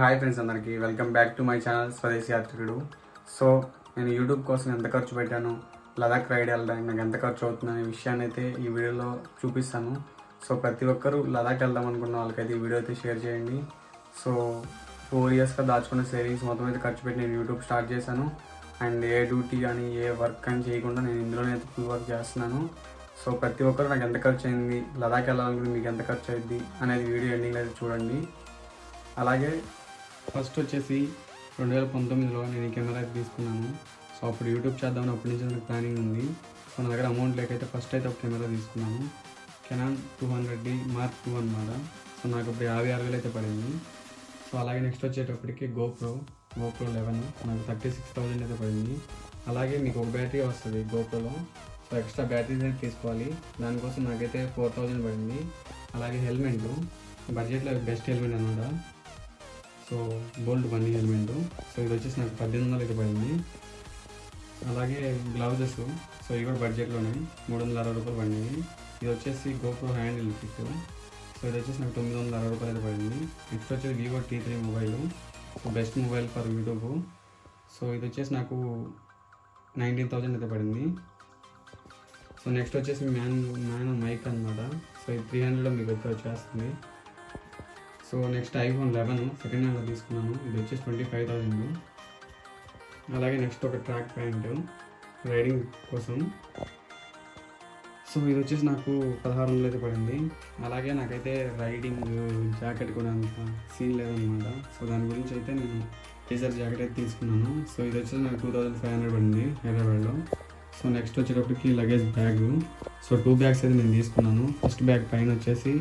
Hi friends, అందరికీ welcome back to my channel స్వదేశీ యాత్రికుడు. So నేను యూట్యూబ్ కోసం ఎంత ఖర్చు పెట్టాను, లదాఖ్ రైడ్ వెళ్ళడానికి నాకు ఎంత ఖర్చు అవుతుంది అనే విషయాన్ని అయితే ఈ వీడియోలో చూపిస్తాను. సో ప్రతి ఒక్కరూ లదాఖ్ వెళ్దాం అనుకున్న వాళ్ళకైతే ఈ వీడియో అయితే షేర్ చేయండి. సో 4 ఇయర్స్గా దాచుకున్న సేవింగ్స్ మొత్తం అయితే ఖర్చు పెట్టి నేను యూట్యూబ్ స్టార్ట్ చేశాను. అండ్ ఏ డ్యూటీ కానీ ఏ వర్క్ కానీ చేయకుండా నేను ఇందులోనే అయితే ఫుల్ వర్క్ చేస్తున్నాను. సో ప్రతి ఒక్కరు నాకు ఎంత ఖర్చు అయింది, లదాఖ్ వెళ్ళాలనుకుంటే మీకు ఎంత ఖర్చు అయింది అనేది వీడియో ఎండింగ్లో అయితే చూడండి. అలాగే ఫస్ట్ వచ్చేసి 2019లో నేను ఈ కెమెరా అయితే తీసుకున్నాను. సో అప్పుడు యూట్యూబ్ చేద్దామని అప్పటి నుంచి నాకు ప్లానింగ్ ఉంది. సో నా దగ్గర అమౌంట్ లేకైతే ఫస్ట్ అయితే ఒక కెమెరా తీసుకున్నాను, కెనాన్ 200D Mark II అన్నమాట. సో నాకు ఇప్పుడు 56,000 అయితే పడింది. సో అలాగే నెక్స్ట్ వచ్చేటప్పటికి GoPro 11 నాకు 36,000 అయితే పడింది. అలాగే మీకు ఒక బ్యాటరీ వస్తుంది GoProలో. సో ఎక్స్ట్రా బ్యాటరీస్ అయితే తీసుకోవాలి, దానికోసం నాకైతే 4,000 పడింది. అలాగే హెల్మెట్ బడ్జెట్లో బెస్ట్ హెల్మెట్ అనమాట. సో బోల్ట్ బండి హెల్మెట్. సో ఇది వచ్చేసి నాకు 1800 అయితే పడింది. అలాగే గ్లౌజెస్, సో ఇవి కూడా బడ్జెట్లోనే 360 రూపాయలు పడింది. ఇది వచ్చేసి GoPro హ్యాండిల్ కిట్. సో ఇది వచ్చేసి నాకు 960 రూపాయలు అయితే పడింది. నెక్స్ట్ వచ్చేసి Vivo T3 mobile, so best mobile for YouTube. So ఇది వచ్చేసి నాకు 19,000 అయితే పడింది. సో నెక్స్ట్ వచ్చేసి మ్యాన్ మైక్ అనమాట. సో ఇది 300లో మీకు అయితే వచ్చేస్తుంది. సో నెక్స్ట్ iPhone 11 సెకండ్ హ్యాండ్లో తీసుకున్నాను, ఇది వచ్చేసి 25,000. అలాగే నెక్స్ట్ ఒక ట్రాక్ ప్యాంట్ రైడింగ్ కోసం. సో ఇది వచ్చేసి నాకు 1600 అయితే పడింది. అలాగే నాకైతే రైడింగ్ జాకెట్ కూడా అంత సీన్ లేదనమాట. సో దాని గురించి అయితే నేను టీజర్ జాకెట్ అయితే తీసుకున్నాను. సో ఇది వచ్చేసి నాకు 2500 పడింది హైదరాబాద్లో. సో నెక్స్ట్ వచ్చేటప్పటికి లగేజ్ బ్యాగ్. సో 2 బ్యాగ్స్ అయితే నేను తీసుకున్నాను. ఫస్ట్ బ్యాగ్ పైన వచ్చేసి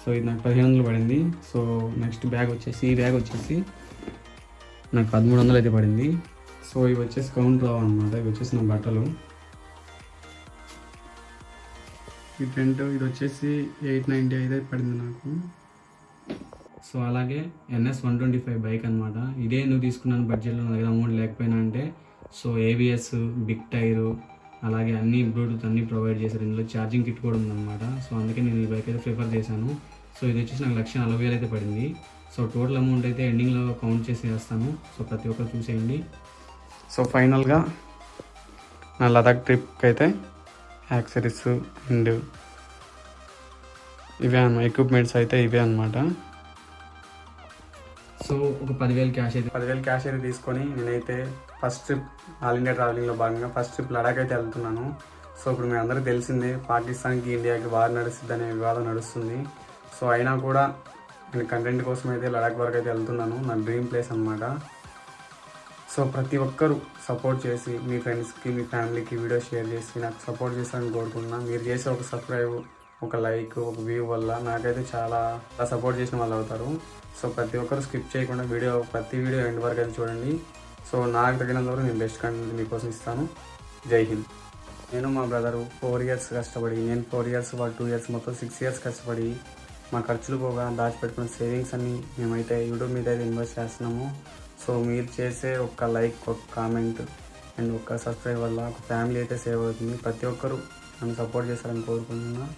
సో ఇది నాకు 1500 పడింది. సో నెక్స్ట్ బ్యాగ్ వచ్చేసి ఈ బ్యాగ్ వచ్చేసి నాకు 1300 అయితే పడింది. సో ఇవి వచ్చేసి కౌంట్ రావు అనమాట. ఇవి వచ్చేసి నా బట్టలు. ఈ టెంట్ ఇది వచ్చేసి 890 అయితే పడింది నాకు. సో అలాగే NS 125 బైక్ అనమాట. ఇదే నువ్వు తీసుకున్నాను బడ్జెట్లో, నా దగ్గర అమౌంట్ లేకపోయినా అంటే. సో ABS, బిగ్ టైరు, అలాగే అన్ని బ్లూటూత్ అన్నీ ప్రొవైడ్ చేశారు. ఇందులో ఛార్జింగ్ కిట్ కూడా ఉందన్నమాట. సో అందుకే నేను ఈ బైక్ అయితే ప్రిఫర్ చేశాను. సో ఇది వచ్చేసి నాకు 1,40,000 అయితే పడింది. సో టోటల్ అమౌంట్ అయితే ఎండింగ్లో కౌంట్ చేసి వేస్తాను. సో ప్రతి ఒక్కరు చూసేయండి. సో ఫైనల్గా నా లదాఖ్ ట్రిప్కి అయితే యాక్సరీస్ అండ్ ఇవే అన్నమాట, ఎక్విప్మెంట్స్ అయితే ఇవే అనమాట. సో ఒక 10,000 క్యాష్ అయితే తీసుకొని నేనైతే ఫస్ట్ ట్రిప్ ఆల్ ఇండియా ట్రావెలింగ్లో భాగంగా ఫస్ట్ ట్రిప్ లడాక్ అయితే వెళ్తున్నాను. సో ఇప్పుడు మీ అందరికీ తెలిసిందే పాకిస్తాన్కి ఇండియాకి వార్ నడుస్తుంది అనే వివాదం నడుస్తుంది. సో అయినా కూడా నేను కంటెంట్ కోసం అయితే లడాక్ వరకు అయితే వెళ్తున్నాను. నా డ్రీమ్ ప్లేస్ అనమాట. సో ప్రతి ఒక్కరూ సపోర్ట్ చేసి మీ ఫ్రెండ్స్కి మీ ఫ్యామిలీకి వీడియో షేర్ చేసి నాకు సపోర్ట్ చేస్తారని కోరుకుంటున్నాను. మీరు చేసే ఒక సబ్స్క్రైబ్, ఒక లైక్, ఒక వ్యూ వల్ల నాకైతే చాలా సపోర్ట్ చేసిన వాళ్ళు అవుతారు. సో ప్రతి ఒక్కరు స్కిప్ చేయకుండా ప్రతి వీడియో ఎండ్ వరకు అయితే చూడండి. సో నాకు తగినంత వరకు నేను బెస్ట్ కంటెంట్ మీకోసం ఇస్తాను. జై హింద్. నేను మా బ్రదరు 4 ఇయర్స్ కష్టపడి, నేను 4 ఇయర్స్ వాళ్ళు 2 ఇయర్స్ మొత్తం 6 ఇయర్స్ కష్టపడి మా ఖర్చులు పోగా దాచిపెట్టుకున్న సేవింగ్స్ అన్నీ మేమైతే యూట్యూబ్ మీద అయితే ఇన్వెస్ట్ చేస్తున్నాము. సో మీరు చేసే ఒక లైక్, ఒక కామెంట్ అండ్ ఒక సబ్స్క్రైబ్ వల్ల ఒక ఫ్యామిలీ అయితే సేవ్ అవుతుంది. ప్రతి ఒక్కరూ నన్ను సపోర్ట్ చేస్తారని కోరుకుంటున్నాను.